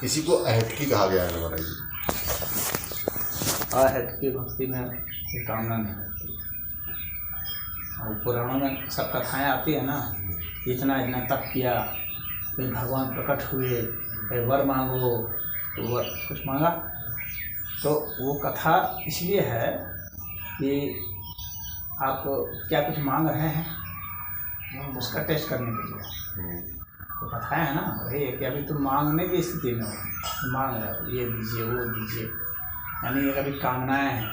इसी को अहटकी कहा गया है महाराज जी। अहटकी भक्ति में कोई कामना नहीं रहती। और पुराणों में सब कथाएं आती है ना, इतना इतना तप किया, फिर भगवान प्रकट हुए, फिर वर मांगो, तो वर कुछ मांगा। तो वो कथा इसलिए है कि आप क्या कुछ मांग रहे हैं, उसका टेस्ट करने के लिए तो कथाएं है ना। वही है कि अभी तुम मांगने की स्थिति में हो, तुम मांग रहे हो ये दीजिए वो दीजिए, यानी ये कभी कामनाएं हैं,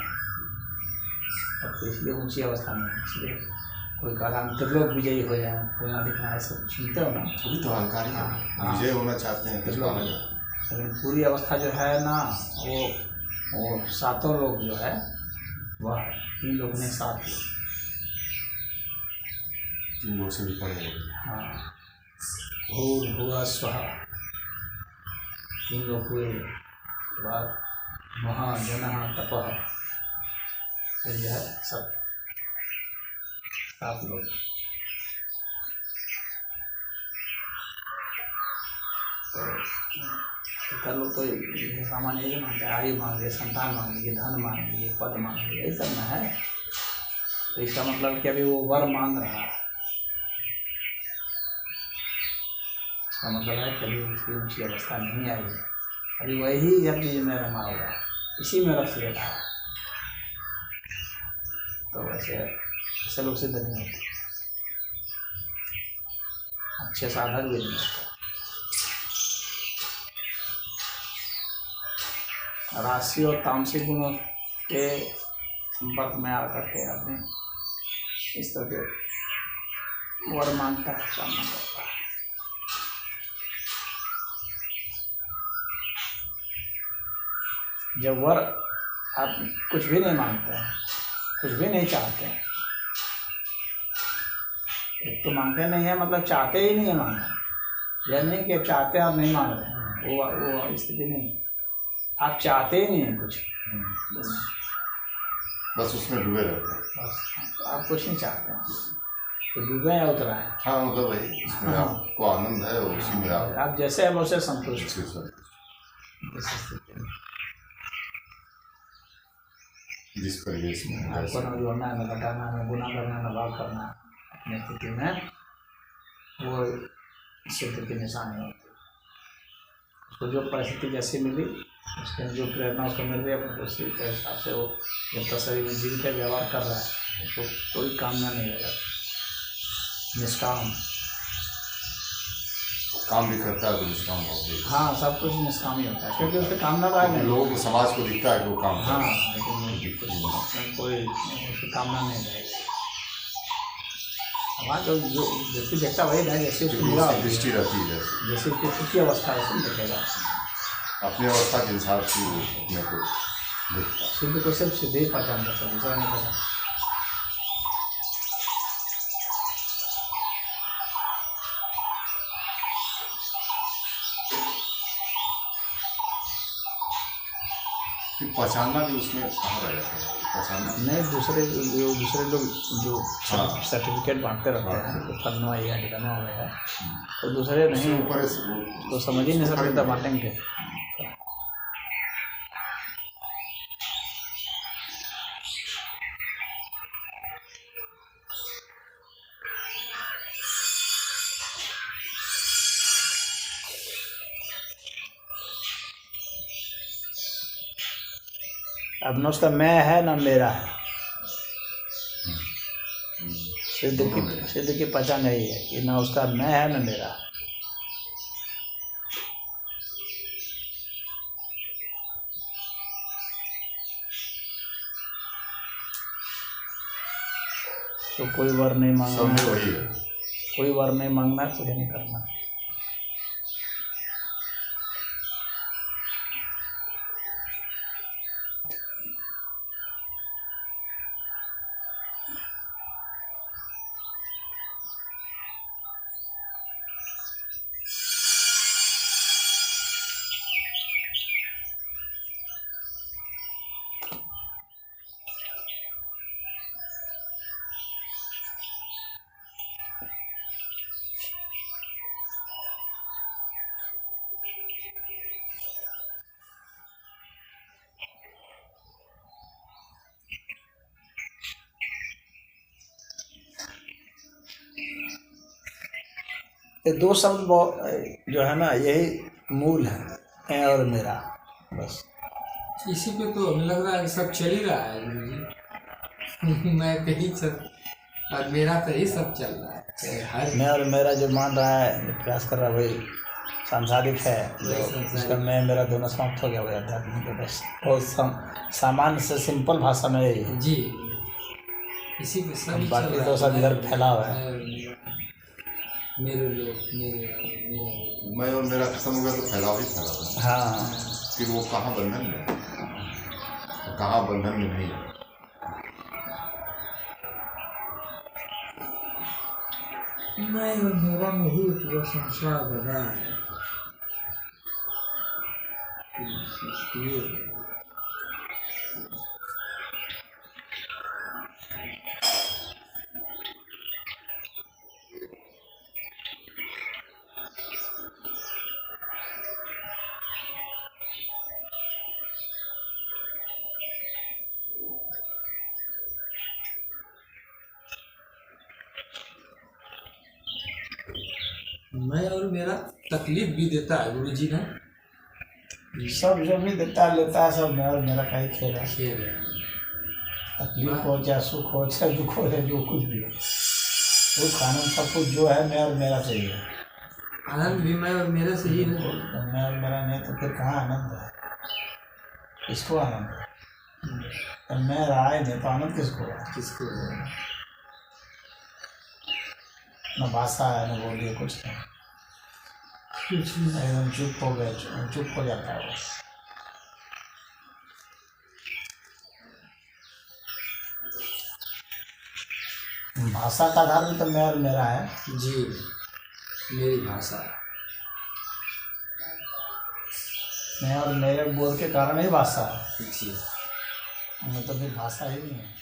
तो इसलिए ऊंची अवस्था में है। इसलिए कोई कहा हम त्रिलोक विजयी हो जाए, फलना दिखना, ऐसा सुनते हो ना, अभी तो हंकारी विजय होना चाहते हैं त्रिलोक। लेकिन पूरी अवस्था जो है ना, वो सातों लोग जो है वह 3 लोग ने 7 लोग, 3 लोग से भी पढ़े। हाँ, भूर्भुवः स्वः 3 लोग हुए, बाद महाजनः तपः, फिर जो है सब 7 लोग। तो कर लो तो ये सामान्य ये मांगते हैं, आयु मांग लिए, संतान मांग लिए, धन मांग लिए, पद मांग लिए, यही सब ना है। तो इसका मतलब कि अभी वो वर मांग रहा है, इसका मतलब है कभी उसकी ऊंची अवस्था नहीं आई है, अभी वही जब चीज में रमा हुआ है, इसी में रस ले रहा है। तो वैसे लोग सिद्ध नहीं होते, अच्छे साधक भी नहीं होते। राशि और तामसिक गुणों के संपर्क में आकर के आदमी इस तरह के वर मांगता है, कामना करता है। जब वर आप कुछ भी नहीं मांगते हैं, कुछ भी नहीं चाहते हैं, एक तो मांगते नहीं है, मतलब चाहते ही नहीं है मांगना, यह नहीं कि चाहते आप नहीं मांग रहे हैं, वो स्थिति नहीं, आप चाहते ही नहीं हैं कुछ, बस उसमें डूबे रहते हैं। बस आप कुछ नहीं चाहते हैं, तो डूबे या उतरा है। हाँ, मतलब वही उसमें आपको आनंद है, उसी में आप जैसे है वैसे संतुष्ट हैं। जिस परिवेश में आपको न जोड़ना है, न घटाना, न गुना करना, न भाग करना, अपनी स्थिति में वो सिद्ध की निशानी होती है। उसको जो परिस्थिति जैसी मिली, उसके जो प्रेरणा उसको मिल रही है, उसी के हिसाब से वो जब तक शरीर में जीवित है, व्यवहार कर रहा है, उसको कोई कामना नहीं रहेगा, निष्काम काम भी करता है तो निष्काम होता है। हाँ, सब कुछ निष्काम ही होता है, क्योंकि उससे कामना का नहीं, लोगों को समाज को दिखता है कि वो काम हाँ, लेकिन कोई उसकी कामना नहीं रहेगी। समाज जो जैसे देखता वही है, जैसे उसकी दृष्टि रहती है, जैसे उसकी सुखी अवस्था है उसमें देखेगा, अपनी अवस्था के हिसाब से अपने को देखता। सिद्ध को सिर्फ सिद्ध ही पहचान सकता, दूसरा नहीं पहचान। पहचानना भी उसमें कहाँ रह जाता है, पहचानना नहीं, दूसरे लोग जो सर्टिफिकेट बांटते रहते हैं, तो फलना या ढिकाना हो गया, तो दूसरे नहीं तो समझ ही नहीं सकते, तब बांटेंगे। अब न उसका मैं है न मेरा है, सिद्ध की पहचान यही है कि न उसका मैं है न मेरा है। तो कोई वर नहीं मांगना, कोई वर नहीं मांगना, कुछ नहीं करना। ये दो शब्द जो है ना यही मूल है, मैं और मेरा, बस। इसी पे तो हमें लग रहा है कि सब चल ही रहा है गुरु जी। मैं पे ही चल और मेरा पे ही सब चल रहा है। हर मैं और मेरा जो मान रहा है, जो प्रयास कर रहा है, वही सांसारिक है। वही सांसारिक। इसका मैं मेरा दोनों समाप्त हो गया, वही आध्यात्मिक है, बस। बहुत सामान्य से सिंपल भाषा में यही है। जी इसी पे सब ही बाकी चल रहा तो है। सब इधर फैला हुआ है। मेरे लोग मेरे मैं और मेरा खत्म हो गया तो फैलाव ही फैलाव है। हाँ, फिर वो कहाँ बंधन में है, कहाँ बंधन में नहीं है। मैं और मेरा में ही पूरा संसार बना है। ये मैं और मेरा तकलीफ भी देता है गुरु जी ने। सब जो भी देता लेता है, सब मैं और मेरा का ही खेल है। खेल है। तकलीफ हो चाहे सुख हो चाहे दुख हो, चाहे जो कुछ भी हो, सुख आनंद सब कुछ जो है मैं और मेरा से ही है। आनंद भी मैं और मेरे से ही है। तो मैं और मेरा नहीं तो फिर कहाँ आनंद है, किसको आनंद है? तो मैं रहा ही नहीं तो आनंद किसको है? किसको न भाषा है न बोलिए, कुछ नहीं, कुछ नहीं। एकदम चुप हो गए, चुप हो जाता है वो। भाषा का आधार भी तो मैं और मेरा है। जी मेरी भाषा मैं और मेरे बोल के कारण ही भाषा है, जी। नहीं तो फिर भाषा ही नहीं है।